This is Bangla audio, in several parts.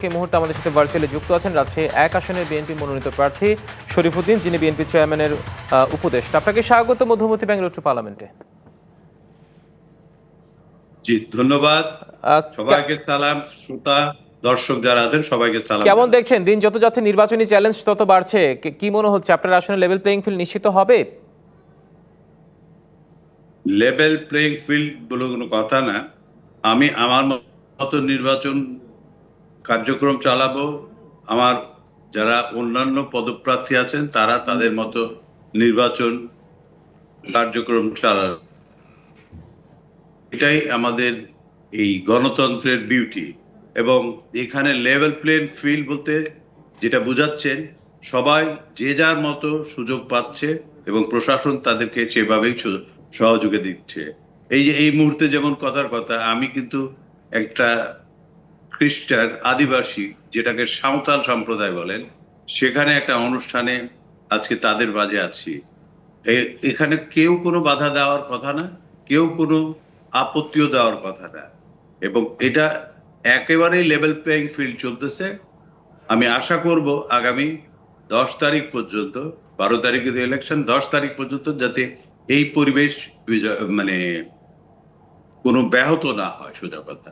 এই মুহূর্তে আমাদের সাথে ভার্চুয়ালি যুক্ত আছেন রাজশাহী ১ আসনের বিএনপি মনোনীত প্রার্থী শরীফউদ্দিন, যিনি বিএনপি চেয়ারম্যানের উপদেষ্টা। আপনাকে স্বাগত মধ্যমতি ব্যাংক রোড টু পার্লামেন্টে। জি, ধন্যবাদ। সবাইকে সালাম। শ্রোতা দর্শক যারা আছেন সবাইকে সালাম। কেমন দেখছেন, দিন যত যাচ্ছে নির্বাচনী চ্যালেঞ্জ তত বাড়ছে, কি মনে হচ্ছে আপনার আসলে লেভেল প্লেইং ফিল্ড নিশ্চিত হবে? লেভেল প্লেইং ফিল্ড বলে কোনো কথা না। আমি আমার মতো নির্বাচন কার্যক্রম চালাবো, আমার যারা অন্যান্য পদপ্রার্থী আছেন তারা তাদের মতো নির্বাচন কার্যক্রম চালাবে। এটাই আমাদের এই গণতন্ত্রের বিউটি। এবং এখানে লেভেল প্লেইং ফিল্ড বলতে যেটা বোঝাচ্ছেন, সবাই যে যার মতো সুযোগ পাচ্ছে এবং প্রশাসন তাদেরকে সেভাবেই সহযোগিতা দিচ্ছে। এই যে এই মুহূর্তে যেমন কথার কথা, আমি কিন্তু একটা খ্রিস্টান আদিবাসী, যেটাকে সাঁওতাল সম্প্রদায় বলেন, সেখানে একটা অনুষ্ঠানে আজকে তাদের মাঝে আছি। এখানে কেউ কোনো বাধা দেওয়ার কথা না, কেউ কোনো আপত্তিও দেওয়ার কথা না, এবং এটা একেবারেই লেভেল প্লেইং ফিল্ড চলতেছে। আমি আশা করব আগামী 10 তারিখ পর্যন্ত, 12 তারিখে ইলেকশন, 10 তারিখ পর্যন্ত যাতে এই পরিবেশ মানে কোনো ব্যাহত না হয়। সোজা কথা,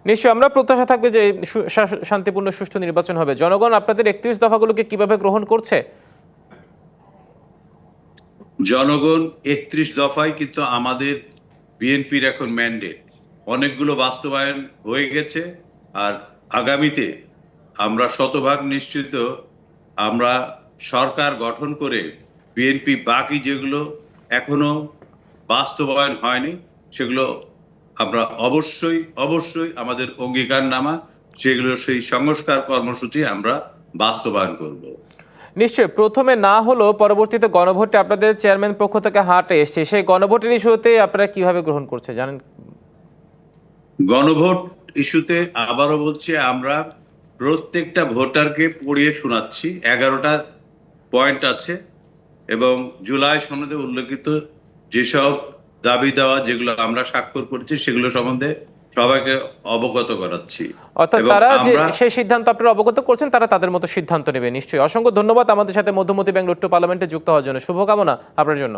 নিশ্চয়ই আমরা প্রত্যাশা থাকবে যে শান্তিপূর্ণ সুষ্ঠু নির্বাচন হবে। জনগণ আপনাদের 31 দফাগুলোকে কিভাবে গ্রহণ করছে? জনগণ 31 দফায় কিন্তু আমাদের বিএনপির এখন ম্যান্ডেট, অনেকগুলো বাস্তবায়ন হয়ে গেছে। আর আগামীতে আমরা শতভাগ নিশ্চিত আমরা সরকার গঠন করে বিএনপি বাকি যেগুলো এখনো বাস্তবায়ন হয়নি সেগুলো আমরা অবশ্যই আমাদের অঙ্গীকারনামা, সেগুলো সেই সংস্কার কর্মসূচি আমরা বাস্তবায়ন করব। নিশ্চয়ই প্রথমে না হলো, পরবর্তীতে গণভোটে আপনাদের চেয়ারম্যান পক্ষ থেকে হাটে এসছে, সেই গণভোটের ইস্যুতে আপনারা কিভাবে গ্রহণ করছে জানেন? গণভোট ইস্যুতে আবারও বলছি, আমরা প্রত্যেকটা ভোটারকে পড়িয়ে শোনাচ্ছি। 11টা পয়েন্ট আছে এবং জুলাই সনদে উল্লেখিত যেসব দাবি দেওয়া যেগুলো আমরা স্বাক্ষর করেছি সেগুলো সম্বন্ধে সবাইকে অবগত করাচ্ছি। অর্থাৎ তারা যে সেই সিদ্ধান্ত আপনারা অবগত করছেন, তারা তাদের মতো সিদ্ধান্ত নেবে। নিশ্চয়ই, অসংখ্য ধন্যবাদ আমাদের সাথে মধ্যমতি ব্যাংক রোড টু পার্লামেন্টে যুক্ত হওয়ার জন্য। শুভকামনা আপনার জন্য।